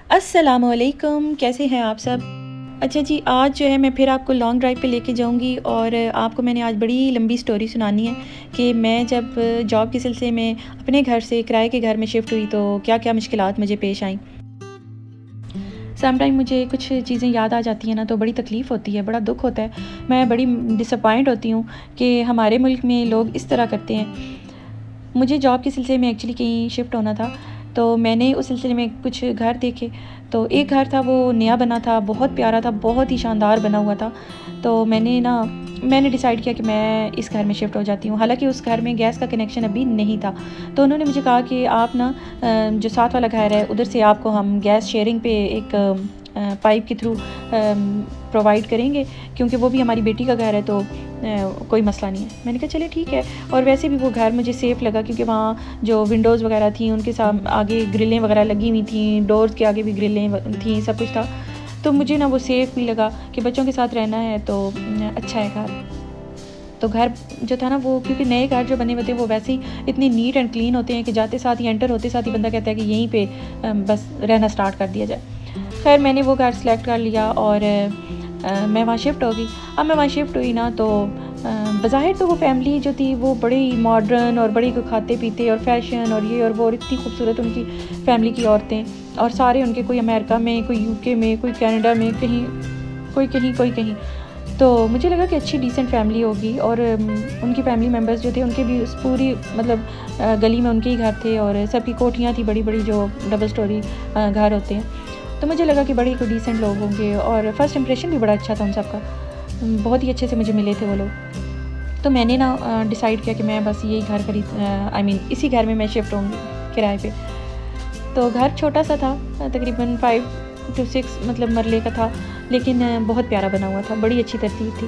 अस्सलामुअलैकुम, कैसे हैं आप सब। अच्छा जी, आज जो है मैं फिर आपको लॉन्ग ड्राइव पे लेके जाऊंगी और आपको मैंने आज बड़ी लंबी स्टोरी सुनानी है कि मैं जब जॉब के सिलसिले में अपने घर से किराए के घर में शिफ्ट हुई तो क्या क्या मुश्किलात मुझे पेश आईं। सम टाइम मुझे कुछ चीज़ें याद आ जाती हैं ना तो बड़ी तकलीफ़ होती है, बड़ा दुख होता है। मैं बड़ी डिसअपॉइंट होती हूँ कि हमारे मुल्क में लोग इस तरह करते हैं। मुझे जॉब के सिलसिले में एक्चुअली कहीं शिफ्ट होना था, तो मैंने उस सिलसिले में कुछ घर देखे। तो एक घर था, वो नया बना था, बहुत प्यारा था, बहुत ही शानदार बना हुआ था। तो मैंने डिसाइड किया कि मैं इस घर में शिफ्ट हो जाती हूँ। हालाँकि उस घर में गैस का कनेक्शन अभी नहीं था। तो उन्होंने मुझे कहा कि आप ना जो साथ वाला घर है उधर से आपको हम गैस शेयरिंग पे एक पाइप के थ्रू प्रोवाइड करेंगे, क्योंकि वो भी हमारी बेटी का घर है, तो कोई मसला नहीं है। मैंने कहा चले ठीक है। और वैसे भी वो घर मुझे सेफ़ लगा, क्योंकि वहाँ जो विंडोज़ वगैरह थी उनके आगे ग्रिलें वगैरह लगी हुई थी, डोर्स के आगे भी ग्रिलें थी, सब कुछ था। तो मुझे ना वो सेफ़ भी लगा कि बच्चों के साथ रहना है तो अच्छा है घर। तो घर जो था ना वो, क्योंकि नए घर जो बने होते हैं वो वैसे ही इतने नीट एंड क्लीन होते हैं कि जाते साथ ही एंटर होते साथ ही बंदा कहता है कि यहीं पे बस रहना स्टार्ट कर दिया जाए। खैर मैंने वो घर सेलेक्ट कर लिया और मैं वहाँ शिफ्ट हो गई। अब मैं वहाँ शिफ्ट हुई ना तो बज़ाहिर तो वो फैमिली जो थी वो बड़ी मॉडर्न और बड़ी को खाते पीते और फैशन और ये और वो, और इतनी खूबसूरत उनकी फैमिली की औरतें, और सारे उनके कोई अमेरिका में, कोई यूके में, कोई कनाडा में, कोई कहीं। तो मुझे लगा कि अच्छी डिसेंट फैमिली होगी। और उनकी फैमिली मेम्बर्स जो थे उनके भी उस पूरी मतलब गली में उनके ही घर थे और सबकी कोठियाँ थी बड़ी बड़ी, जो डबल स्टोरी घर होते हैं। तो मुझे लगा कि बड़े कोई डिसेंट लोग होंगे और फर्स्ट इंप्रेशन भी बड़ा अच्छा था उन सबका, बहुत ही अच्छे से मुझे मिले थे वो लोग। तो मैंने ना डिसाइड किया कि मैं बस यही घर इसी घर में मैं शिफ्ट होंगी किराए पे। तो घर छोटा सा था, तकरीबन 5 to 6 मतलब मरले का था, लेकिन बहुत प्यारा बना हुआ था, बड़ी अच्छी तरतीब थी।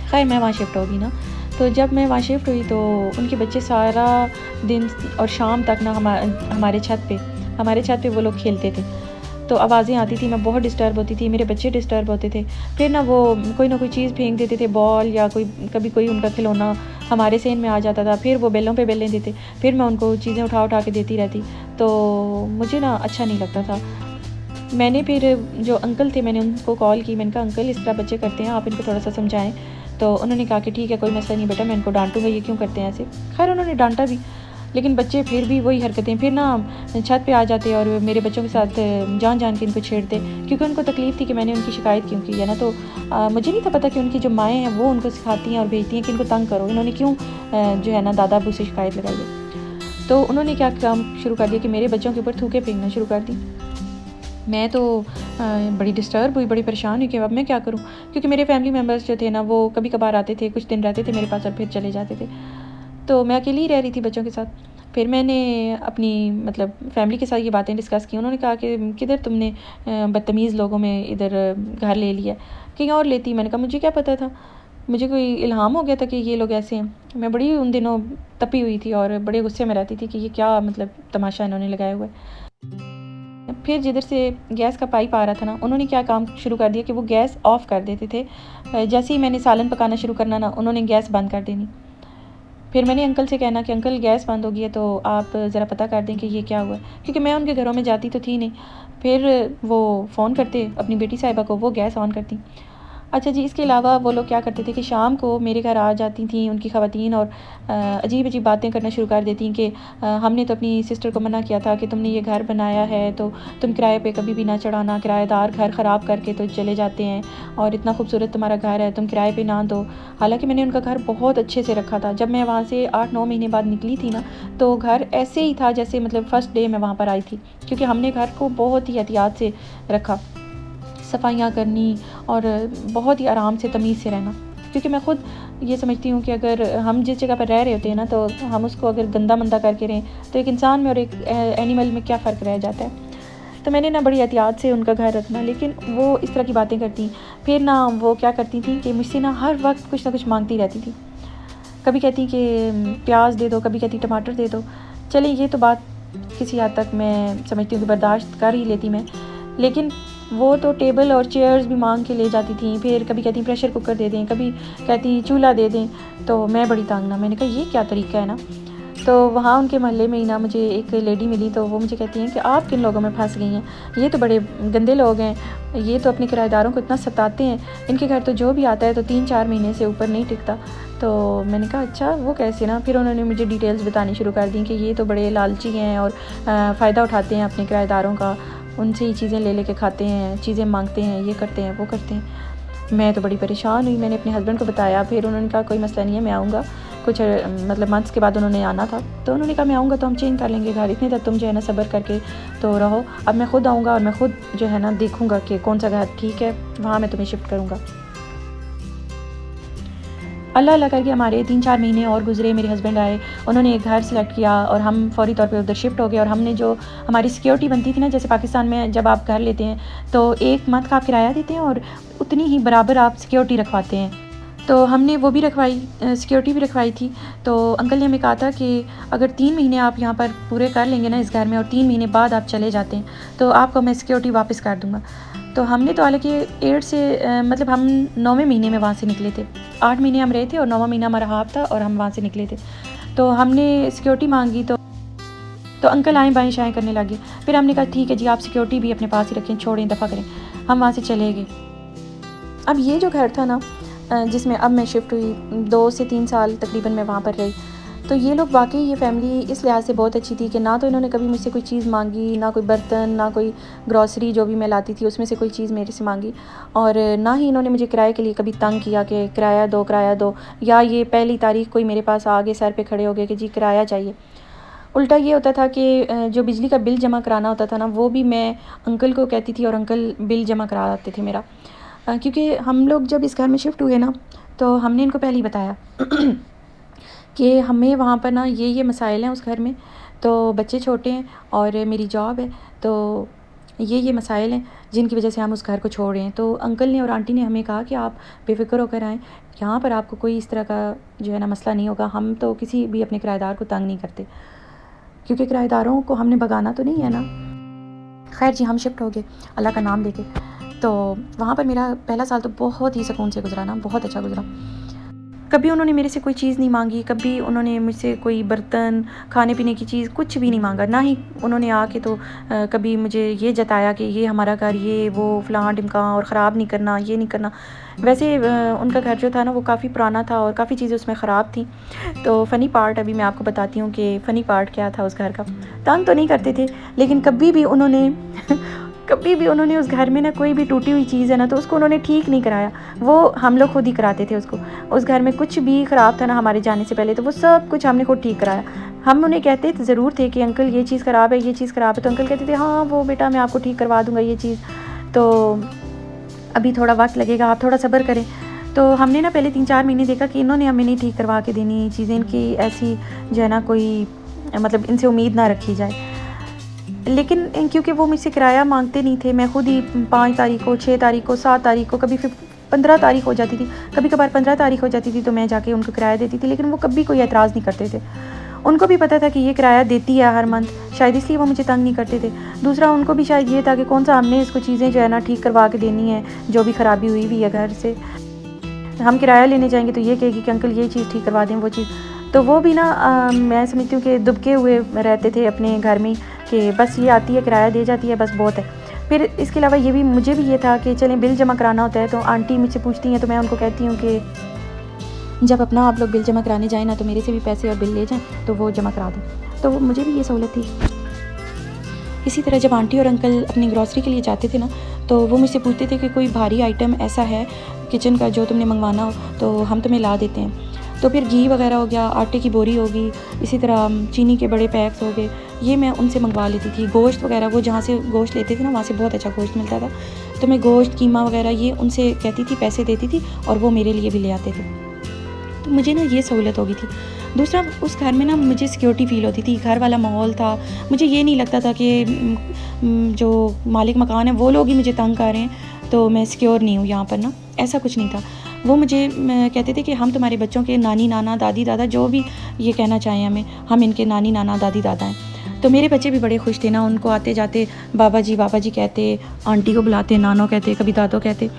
खैर मैं वहाँ शिफ्ट होगी ना, तो जब मैं वहाँ शिफ्ट हुई तो उनके बच्चे सारा दिन और शाम तक ना हमारे छत पे वो लोग खेलते थे। तो आवाज़ें आती थी, मैं बहुत डिस्टर्ब होती थी, मेरे बच्चे डिस्टर्ब होते थे। फिर ना वो कोई ना कोई चीज़ फेंक देते थे, बॉल या कभी कोई उनका खिलौना हमारे सेन में आ जाता था। फिर वो बेलों पे बेलें देते, फिर मैं उनको चीज़ें उठा उठा के देती रहती। तो मुझे ना अच्छा नहीं लगता था। मैंने फिर जो अंकल थे मैंने उनको कॉल की, मैंने कहा अंकल इस तरह बच्चे करते हैं, आप इनको थोड़ा सा समझाएं। तो उन्होंने कहा कि ठीक है कोई मसला नहीं बेटा, मैं इनको डांटूंगा, ये क्यों करते हैं ऐसे। खैर उन्होंने डांटा भी, लेकिन बच्चे फिर भी वही हरकतें, फिर ना छत पे आ जाते और मेरे बच्चों के साथ जान जान के इनको छेड़ते, क्योंकि उनको तकलीफ़ थी कि मैंने उनकी शिकायत क्यों की है ना। तो मुझे नहीं था पता कि उनकी जो माएँ हैं वो उनको सिखाती हैं और भेजती हैं कि इनको तंग करो, इन्होंने क्यों जो है ना दादा अबू से शिकायत लगाई है। तो उन्होंने क्या काम शुरू कर दिया कि मेरे बच्चों के ऊपर थूके फेंकना शुरू कर दी। मैं तो बड़ी डिस्टर्ब हुई, बड़ी परेशान हुई कि अब मैं क्या करूं, क्योंकि मेरे फैमिली मेम्बर्स जो थे ना वो कभी कभार आते थे, कुछ दिन रहते थे मेरे पास और फिर चले जाते थे। तो मैं अकेली ही रह रही थी बच्चों के साथ। फिर मैंने अपनी मतलब फैमिली के साथ ये बातें डिस्कस की। उन्होंने कहा कि किधर तुमने बदतमीज़ लोगों में इधर घर ले लिया, कहीं और लेती। मैंने कहा मुझे क्या पता था, मुझे कोई इल्हाम हो गया था कि ये लोग ऐसे हैं। मैं बड़ी उन दिनों तपी हुई थी और बड़े गुस्से में रहती थी कि ये क्या मतलब तमाशा इन्होंने लगाया हुआ है। फिर जिधर से गैस का पाइप आ रहा था ना, उन्होंने क्या काम शुरू कर दिया कि वो गैस ऑफ़ कर देते थे। जैसे ही मैंने सालन पकाना शुरू करना ना, उन्होंने गैस बंद कर देनी। फिर मैंने अंकल से कहना कि अंकल गैस बंद हो गई है, तो आप ज़रा पता कर दें कि ये क्या हुआ है, क्योंकि मैं उनके घरों में जाती तो थी नहीं। फिर वो फ़ोन करते अपनी बेटी साहिबा को, वो गैस ऑन करती। अच्छा जी, इसके अलावा वो लोग क्या करते थे कि शाम को मेरे घर आ जाती थीं उनकी ख़वातीन और अजीब-अजीब बातें करना शुरू कर देती कि हमने तो अपनी सिस्टर को मना किया था कि तुमने ये घर बनाया है तो तुम किराए पे कभी भी ना चढ़ाना, किराएदार घर ख़राब करके तो चले जाते हैं और इतना खूबसूरत तुम्हारा घर है, तुम किराए पे ना दो। हालाँकि मैंने उनका घर बहुत अच्छे से रखा था। जब मैं वहाँ से 8-9 महीने बाद निकली थी ना, तो घर ऐसे ही था जैसे मतलब फ़र्स्ट डे मैं वहाँ पर आई थी, क्योंकि हमने घर को बहुत ही एहतियात से रखा। सफाइयाँ करनी और बहुत ही आराम से तमीज़ से रहना, क्योंकि मैं ख़ुद ये समझती हूँ कि अगर हम जिस जगह पर रह रहे होते हैं ना, तो हम उसको अगर गंदा मंदा करके रहें तो एक इंसान में और एक एनिमल में क्या फ़र्क रह जाता है। तो मैंने ना बड़ी एहतियात से उनका घर रखना, लेकिन वो इस तरह की बातें करती। फिर ना वो क्या करती थी कि मुझसे ना हर वक्त कुछ ना कुछ मांगती रहती थी। कभी कहती कि प्याज दे दो, कभी कहती टमाटर दे दो। चले ये तो बात किसी हद तक मैं समझती हूँ कि बर्दाश्त कर ही लेती मैं, लेकिन वो तो टेबल और चेयर्स भी मांग के ले जाती थी। फिर कभी कहती प्रेशर कुकर दे दें, कभी कहती चूल्हा दे दें। तो मैं बड़ी तंग ना, मैंने कहा ये क्या तरीका है ना। तो वहाँ उनके मोहल्ले में ही ना मुझे एक लेडी मिली, तो वो मुझे कहती हैं कि आप किन लोगों में फंस गई हैं, ये तो बड़े गंदे लोग हैं, ये तो अपने किराएदारों को इतना सताते हैं, इनके घर तो जो भी आता है तो 3-4 महीने से ऊपर नहीं टिकता। तो मैंने कहा अच्छा वो कैसे ना। फिर उन्होंने मुझे डिटेल्स बतानी शुरू कर दी कि ये तो बड़े लालची हैं और फ़ायदा उठाते हैं अपने किराएदारों का, उनसे ही चीज़ें ले लेके खाते हैं, चीज़ें मांगते हैं, ये करते हैं वो करते हैं। मैं तो बड़ी परेशान हुई। मैंने अपने हस्बैंड को बताया, फिर उन्होंने कहा कोई मसला नहीं है, मैं आऊँगा। कुछ मतलब मंथ्स के बाद उन्होंने आना था, तो उन्होंने कहा मैं आऊँगा तो हम चेंज कर लेंगे घर, इतने तक तुम जो है ना सब्र करके तो रहो। अब मैं ख़ुद आऊँगा और मैं ख़ुद जो है ना देखूँगा कि कौन सा घर ठीक है, वहाँ मैं तुम्हें शिफ्ट करूँगा। अल्लाह अल्लाह करके हमारे 3-4 महीने और गुजरे। मेरे हस्बैंड आए, उन्होंने एक घर सेलेक्ट किया और हम फ़ौरी तौर पे उधर शिफ्ट हो गए। और हमने जो हमारी सिक्योरिटी बनती थी ना, जैसे पाकिस्तान में जब आप घर लेते हैं तो 1 मंथ का आप किराया देते हैं और उतनी ही बराबर आप सिक्योरिटी रखवाते हैं, तो हमने वो भी रखवाई, सिक्योरिटी भी रखवाई थी। तो अंकल ने हमें कहा था कि अगर 3 महीने आप यहाँ पर पूरे कर लेंगे ना इस घर में और 3 महीने बाद आप चले जाते हैं तो आपको मैं सिक्योरिटी वापस कर दूँगा। तो हमने तो हालांकि 8 से मतलब हम 9वें महीने में वहाँ से निकले थे। 8 महीने हम रहे थे और 9वां महीना हमारा हाफ था और हम वहाँ से निकले थे। तो हमने सिक्योरिटी मांगी तो अंकल आएँ बाएँ शाएँ करने लगे। फिर हमने कहा ठीक है जी, आप सिक्योरिटी भी अपने पास ही रखें, छोड़ें, दफ़ा करें। हम वहाँ से चले गए। अब ये जो घर था ना जिसमें अब मैं शिफ्ट हुई, 2 से 3 साल तकरीबन मैं वहाँ पर रही। तो ये लोग वाकई, ये फ़ैमिली इस लिहाज से बहुत अच्छी थी कि ना तो इन्होंने कभी मुझसे कोई चीज़ मांगी, ना कोई बर्तन, ना कोई ग्रॉसरी जो भी मैं लाती थी उसमें से कोई चीज़ मेरे से मांगी, और ना ही इन्होंने मुझे किराए के लिए कभी तंग किया कि किराया दो, या ये पहली तारीख कोई मेरे पास आगे सर पे खड़े हो गए कि जी किराया चाहिए। उल्टा ये होता था कि जो बिजली का बिल जमा कराना होता था ना, वो भी मैं अंकल को कहती थी और अंकल बिल जमा करा देते थे मेरा। क्योंकि हम लोग जब इस घर में शिफ्ट हुए ना, तो हमने इनको पहले ही बताया कि हमें वहाँ पर ना ये मसाइल हैं उस घर में, तो बच्चे छोटे हैं और मेरी जॉब है, तो ये मसाइल हैं जिनकी वजह से हम उस घर को छोड़ रहे हैं। तो अंकल ने और आंटी ने हमें कहा कि आप बेफ़िक्र होकर आएँ, यहाँ पर आपको कोई इस तरह का जो है ना मसला नहीं होगा। हम तो किसी भी अपने किराएदार को तंग नहीं करते, क्योंकि किराएदारों को हमने भगाना तो नहीं है ना। खैर जी, हम शिफ्ट हो गए अल्लाह का नाम लेके। तो वहाँ पर मेरा पहला साल तो बहुत ही सुकून से गुजरा ना, बहुत अच्छा गुजरा। कभी उन्होंने मेरे से कोई चीज़ नहीं मांगी, कभी उन्होंने मुझसे कोई बर्तन, खाने पीने की चीज़ कुछ भी नहीं मांगा। ना ही उन्होंने आके तो कभी मुझे ये जताया कि ये हमारा घर, ये वो फ़लाँ ढिमका, और ख़राब नहीं करना, ये नहीं करना। वैसे उनका घर जो था ना वो काफ़ी पुराना था और काफ़ी चीज़ें उसमें ख़राब थी। तो फ़नी पार्ट अभी मैं आपको बताती हूँ कि फ़नी पार्ट क्या था उस घर का। तंग तो नहीं करते थे, लेकिन कभी भी उन्होंने उस घर में ना कोई भी टूटी हुई चीज़ है ना तो उसको उन्होंने ठीक नहीं कराया, वो हम लोग खुद ही कराते थे उसको। उस घर में कुछ भी ख़राब था ना हमारे जाने से पहले, तो वो सब कुछ हमने खुद ठीक कराया। हम उन्हें कहते ज़रूर थे कि अंकल ये चीज़ ख़राब है, ये चीज़ ख़राब है, तो अंकल कहते थे हाँ वो बेटा मैं आपको ठीक करवा दूँगा ये चीज़, तो अभी थोड़ा वक्त लगेगा, आप थोड़ा सब्र करें। तो हमने ना पहले 3-4 महीने देखा कि इन्होंने हमें नहीं ठीक करवा के देनी चीज़ें, इनकी ऐसी जो है ना कोई मतलब इनसे उम्मीद ना रखी जाए। लेकिन क्योंकि वो मुझसे किराया मांगते नहीं थे, मैं खुद ही 5 तारीख को, 6 तारीख को, 7 तारीख को, कभी फिर 15 तारीख हो जाती थी, कभी कभार 15 तारीख हो जाती थी तो मैं जाके उनको किराया देती थी, लेकिन वो कभी कोई एतराज़ नहीं करते थे। उनको भी पता था कि ये किराया देती है हर मंथ, शायद इसलिए वो मुझे तंग नहीं करते थे। दूसरा उनको भी शायद ये था कि कौन सा हमने इसको चीज़ें जो है ना ठीक करवा के देनी है, जो भी ख़राबी हुई हुई है घर से। हम किराया लेने जाएंगे तो ये कहेगी कि अंकल ये चीज़ ठीक करवा दें, वो चीज़। तो वो भी ना मैं समझती हूँ कि दुबके हुए रहते थे अपने घर में कि बस ये आती है किराया दे जाती है, बस बहुत है। फिर इसके अलावा ये भी मुझे भी ये था कि चलें बिल जमा कराना होता है, तो आंटी मुझसे पूछती हैं तो मैं उनको कहती हूँ कि जब अपना आप लोग बिल जमा कराने जाएँ ना तो मेरे से भी पैसे और बिल ले जाएँ तो वो जमा करा दें, तो मुझे भी ये सहूलत थी। इसी तरह जब आंटी और अंकल अपनी ग्रॉसरी के लिए जाते थे ना तो वो मुझसे पूछते थे कि कोई भारी आइटम ऐसा है किचन का जो तुमने मंगवाना हो तो हम तुम्हें ला देते हैं। तो फिर घी वगैरह हो गया, आटे की बोरी होगी, इसी तरह चीनी के बड़े पैक्स हो गए, ये मैं उनसे मंगवा लेती थी। गोश्त वगैरह वो जहाँ से गोश्त लेते थे ना वहाँ से बहुत अच्छा गोश्त मिलता था, तो मैं गोश्त, कीमा वगैरह ये उनसे कहती थी, पैसे देती थी और वो मेरे लिए भी ले आते थे। तो मुझे ना ये सहूलत हो गई थी। दूसरा, उस घर में ना मुझे सिक्योरिटी फ़ील होती थी, घर वाला माहौल था। मुझे ये नहीं लगता था कि जो मालिक मकान है वो लोग ही मुझे तंग कर रहे हैं तो मैं सिक्योर नहीं हूँ यहाँ पर ना, ऐसा कुछ नहीं था। वो मुझे कहते थे कि हम तुम्हारे बच्चों के नानी नाना दादी दादा जो भी ये कहना चाहें हमें, हम इनके नानी नाना दादी दादा हैं। तो मेरे बच्चे भी बड़े खुश थे ना, उनको आते जाते बाबा जी कहते, आंटी को बुलाते नानो कहते, कभी दादो कहते।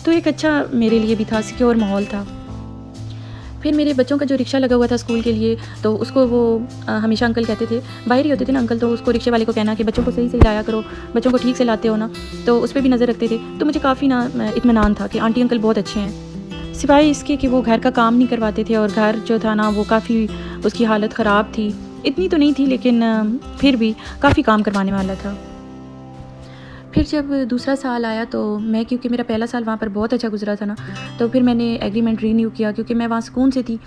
तो एक अच्छा मेरे लिए भी था, सिक्योर माहौल था। फिर मेरे बच्चों का जो रिक्शा लगा हुआ था स्कूल के लिए, तो उसको वो हमेशा अंकल कहते थे, बाहर ही होते थे ना अंकल, तो उसको रिक्शे वाले को कहना कि बच्चों को सही से लाया करो, बच्चों को ठीक से लाते हो ना, तो उस पर भी नज़र रखते थे। तो मुझे काफ़ी ना इत्मीनान था कि आंटी अंकल बहुत अच्छे हैं। सिवाय इसके कि वो घर का काम नहीं करवाते थे, और घर जो था ना वो काफ़ी उसकी हालत ख़राब थी, इतनी तो नहीं थी लेकिन फिर भी काफ़ी काम करवाने वाला था। फिर जब दूसरा साल आया तो मैं, क्योंकि मेरा पहला साल वहाँ पर बहुत अच्छा गुजरा था ना, तो फिर मैंने एग्रीमेंट रीन्यू किया, क्योंकि मैं वहाँ सुकून से थी,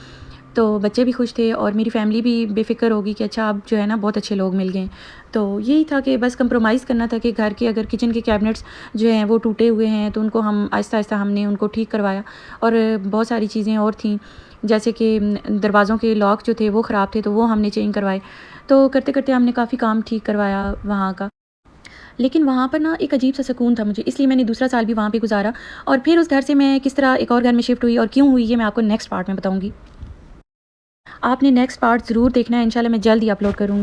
तो बच्चे भी खुश थे और मेरी फैमिली भी बेफ़िक्र होगी कि अच्छा अब जो है ना बहुत अच्छे लोग मिल गए। तो यही था कि बस कंप्रोमाइज़ करना था कि घर के अगर किचन के कैबिनेट्स जो हैं वो टूटे हुए हैं तो उनको हम आहिस्ता-आहिस्ता हमने उनको ठीक करवाया, और बहुत सारी चीज़ें और थीं, जैसे कि दरवाज़ों के लॉक जो थे वो ख़राब थे तो वो हमने चेंज करवाए। तो करते-करते हमने काफ़ी काम ठीक करवाया वहाँ का। लेकिन वहाँ पर ना एक अजीब सा सुकून था मुझे, इसलिए मैंने दूसरा साल भी वहाँ पे गुज़ारा, और फिर उस घर से मैं किस तरह एक और घर में शिफ्ट हुई और क्यों हुई, ये मैं आपको नेक्स्ट पार्ट में बताऊँगी। आपने नेक्स्ट पार्ट ज़रूर देखना है, इंशाल्लाह मैं जल्द ही अपलोड करूँगी।